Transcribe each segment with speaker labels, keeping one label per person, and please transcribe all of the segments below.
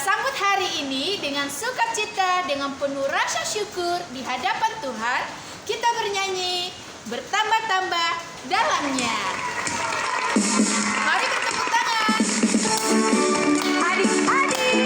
Speaker 1: sambut hari ini dengan sukacita, dengan penuh rasa syukur di hadapan Tuhan. Kita bernyanyi bertambah-tambah dalamnya. Mari bertepuk tangan.
Speaker 2: Adik-adik,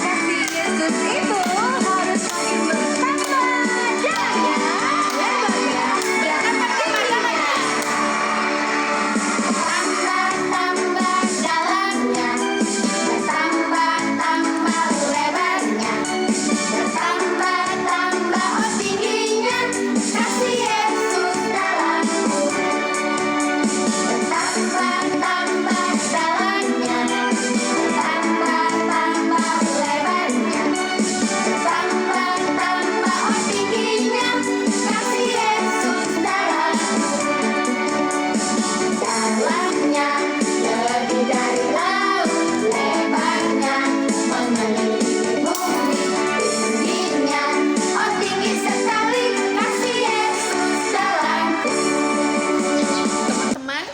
Speaker 2: kasih Yesus itu harus makin bertambah jalannya, lebarnya,
Speaker 1: Bertambah-tambah dalamnya.
Speaker 2: tambah-tambah jalannya, bertambah-tambah lebarnya, bertambah-tambah tingginya, kasih Yesus dalamku. Bertambah-tambah jalannya, bertambah-tambah lebarnya, bertambah-tambah tingginya, kasih Yesus dalamku. Dalamnya lebih dari laut, lebarnya mengelilingi bumi, tingginya tinggi sekali, kasih Yesus dalamku.
Speaker 1: Teman-teman,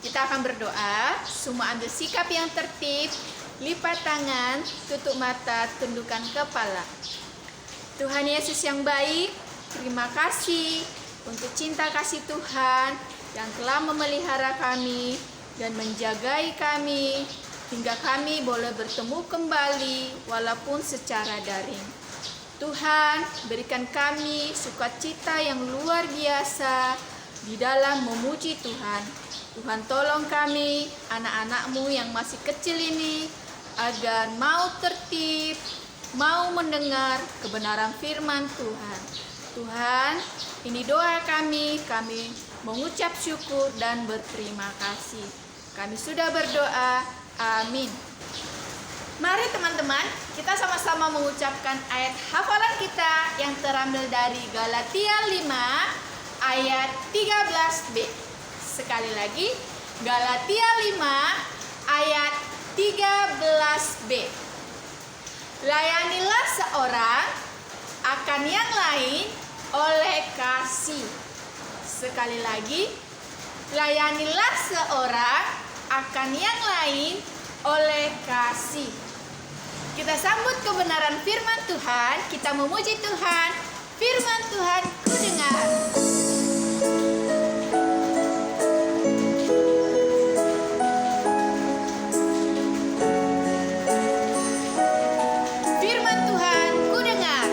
Speaker 1: kita akan berdoa. Semua ambil sikap yang tertib, lipat tangan, tutup mata, tundukkan kepala. Tuhan Yesus yang baik, terima kasih untuk cinta kasih Tuhan yang telah memelihara kami dan menjagai kami hingga kami boleh bertemu kembali walaupun secara daring. Tuhan, berikan kami sukacita yang luar biasa di dalam memuji Tuhan. Tuhan, tolong kami, anak-anak-Mu yang masih kecil ini, agar mau tertib, mau mendengar kebenaran firman Tuhan. Tuhan, ini doa kami mengucap syukur dan berterima kasih. Kami sudah berdoa, amin. Mari teman-teman, kita sama-sama mengucapkan ayat hafalan kita yang terambil dari Galatia 5 ayat 13b. Sekali lagi, Galatia 5 ayat 13b. Layanilah seorang akan yang lain oleh kasih. Sekali lagi, layanilah seorang akan yang lain oleh kasih. Kita sambut kebenaran firman Tuhan, kita memuji Tuhan. Firman Tuhan ku dengar. Firman Tuhan ku dengar.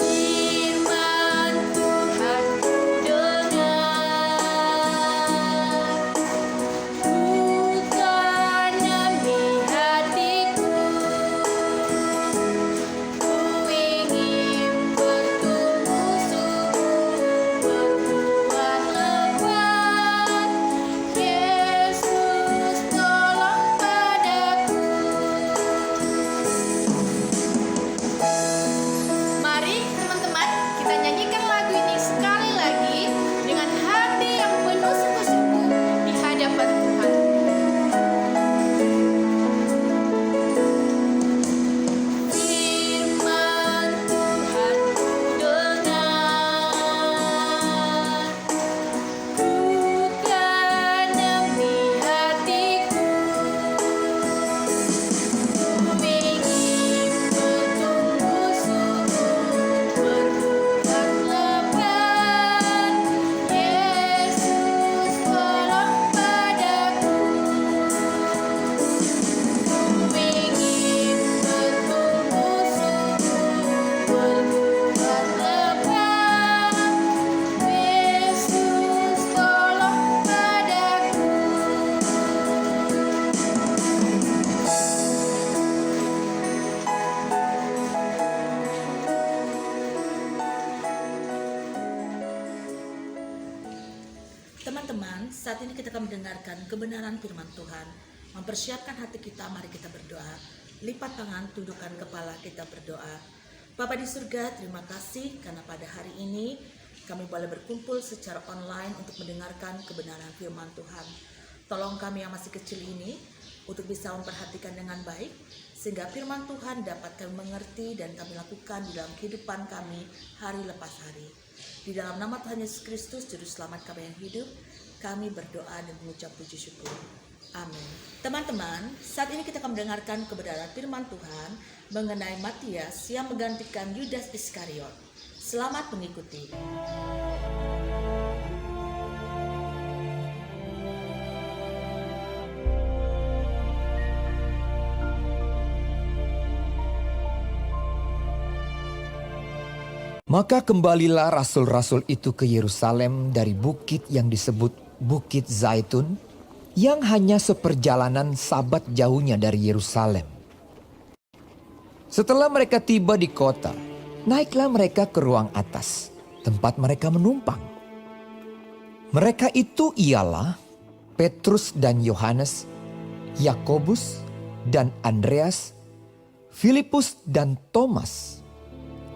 Speaker 1: Firman Tuhan ku dengar. Bukan demi hatiku, ku ingin bertumbuh subur, berbuat lebat. Yesus tolong padaku. Mari teman-teman, kita nyanyikan lagu ini sekali lagi dengan hati yang penuh sungguh-sungguh di hadapan Tuhan. Firman Tuhan ku dengar. Bukan demi hatiku, ku ingin bertumbuh subur, berbuat lebat. Yesus tolong padaku. Ku ingin bertumbuh subur, berbuat lebat. Yesus tolong padaku.
Speaker 3: Teman-teman, saat ini kita akan mendengarkan kebenaran firman Tuhan. Mempersiapkan hati kita, mari kita berdoa. Lipat tangan, tundukkan kepala, kita berdoa. Bapa di surga, terima kasih karena pada hari ini kami boleh berkumpul secara online untuk mendengarkan kebenaran firman Tuhan. Tolong kami yang masih kecil ini untuk bisa memperhatikan dengan baik, sehingga firman Tuhan dapat kami mengerti dan kami lakukan di dalam kehidupan kami hari lepas hari. Di dalam nama Tuhan Yesus Kristus, Juru Selamat kami yang hidup, kami berdoa dan mengucap puji syukur. Amin. Teman-teman, saat ini kita akan mendengarkan kebenaran firman Tuhan mengenai Matias yang menggantikan Yudas Iskariot. Selamat mengikuti.
Speaker 4: Maka kembalilah rasul-rasul itu ke Yerusalem dari bukit yang disebut Bukit Zaitun, yang hanya seperjalanan sabat jauhnya dari Yerusalem. Setelah mereka tiba di kota, naiklah mereka ke ruang atas, tempat mereka menumpang. Mereka itu ialah Petrus dan Yohanes, Yakobus dan Andreas, Filipus dan Thomas,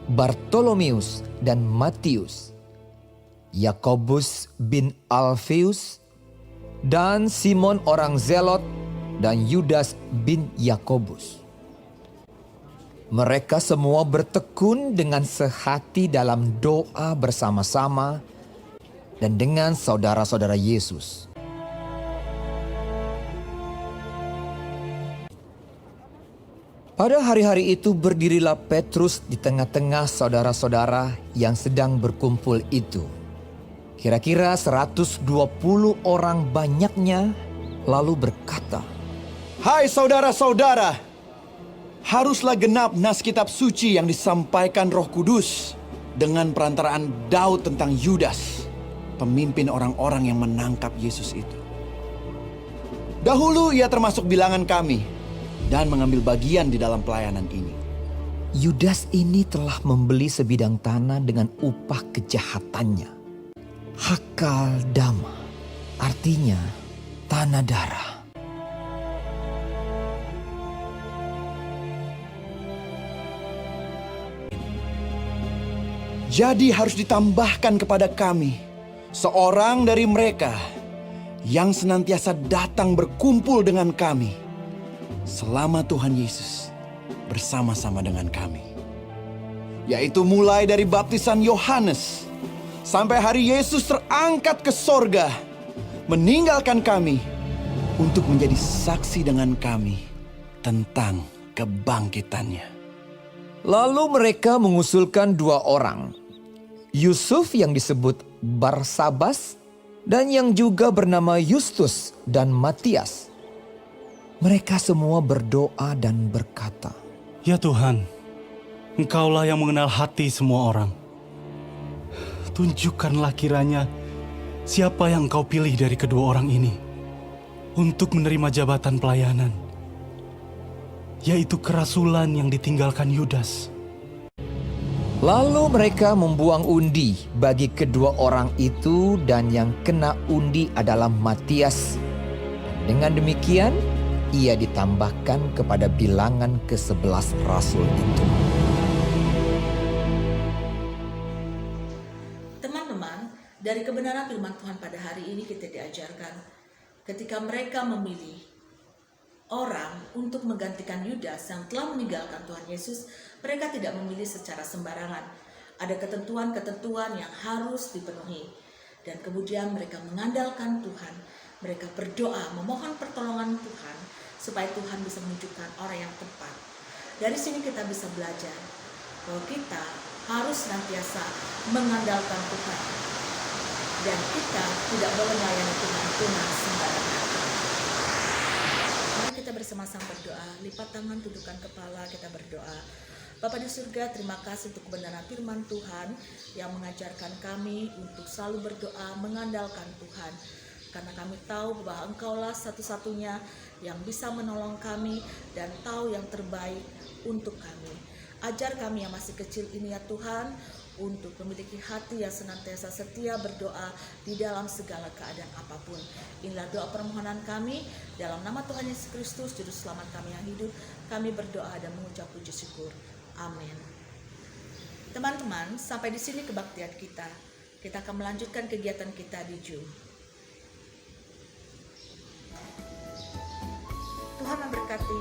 Speaker 4: Bartolomeus dan Matius, Yakobus bin Alfeus, dan Simon orang Zelot, dan Yudas bin Yakobus. Mereka semua bertekun dengan sehati dalam doa bersama-sama dan dengan saudara-saudara Yesus. Pada hari-hari itu berdirilah Petrus di tengah-tengah saudara-saudara yang sedang berkumpul itu. Kira-kira 120 orang banyaknya, lalu berkata,
Speaker 5: "Hai saudara-saudara, haruslah genap nas kitab suci yang disampaikan Roh Kudus dengan perantaraan Daud tentang Yudas, pemimpin orang-orang yang menangkap Yesus itu. Dahulu ia termasuk bilangan kami dan mengambil bagian di dalam pelayanan ini.
Speaker 4: Yudas ini telah membeli sebidang tanah dengan upah kejahatannya. Hakal dama, artinya tanah darah.
Speaker 5: Jadi harus ditambahkan kepada kami seorang dari mereka yang senantiasa datang berkumpul dengan kami selama Tuhan Yesus bersama-sama dengan kami. Yaitu mulai dari baptisan Yohanes sampai hari Yesus terangkat ke sorga, meninggalkan kami untuk menjadi saksi dengan kami tentang kebangkitannya."
Speaker 4: Lalu mereka mengusulkan 2 orang, Yusuf yang disebut Barsabas dan yang juga bernama Justus dan Matias. Mereka semua berdoa dan berkata,
Speaker 6: "Ya Tuhan, Engkaulah yang mengenal hati semua orang. Tunjukkanlah kiranya siapa yang Engkau pilih dari kedua orang ini untuk menerima jabatan pelayanan, yaitu kerasulan yang ditinggalkan Yudas."
Speaker 4: Lalu mereka membuang undi bagi kedua orang itu, dan yang kena undi adalah Matias. Dengan demikian, ia ditambahkan kepada bilangan ke-11 rasul itu.
Speaker 3: Teman-teman, dari kebenaran firman Tuhan pada hari ini kita diajarkan ketika mereka memilih orang untuk menggantikan Yudas yang telah meninggalkan Tuhan Yesus, mereka tidak memilih secara sembarangan. Ada ketentuan-ketentuan yang harus dipenuhi. Dan kemudian mereka mengandalkan Tuhan. Mereka berdoa, memohon pertolongan Tuhan supaya Tuhan bisa menunjukkan orang yang tepat. Dari sini kita bisa belajar bahwa kita harus senantiasa mengandalkan Tuhan. Dan kita tidak boleh melayani Tuhan dengan sembarangan. Mari kita bersama-sama berdoa, lipat tangan, tundukkan kepala, kita berdoa. Bapa di surga, terima kasih untuk kebenaran firman Tuhan yang mengajarkan kami untuk selalu berdoa, mengandalkan Tuhan. Karena kami tahu bahwa Engkaulah satu-satunya yang bisa menolong kami dan tahu yang terbaik untuk kami. Ajar kami yang masih kecil ini ya Tuhan, untuk memiliki hati yang senantiasa setia berdoa di dalam segala keadaan apapun. Inilah doa permohonan kami dalam nama Tuhan Yesus Kristus, Juru Selamat kami yang hidup. Kami berdoa dan mengucap puji syukur. Amin. Teman-teman, sampai di sini kebaktian kita. Kita akan melanjutkan kegiatan kita di Zoom. Tuhan memberkati.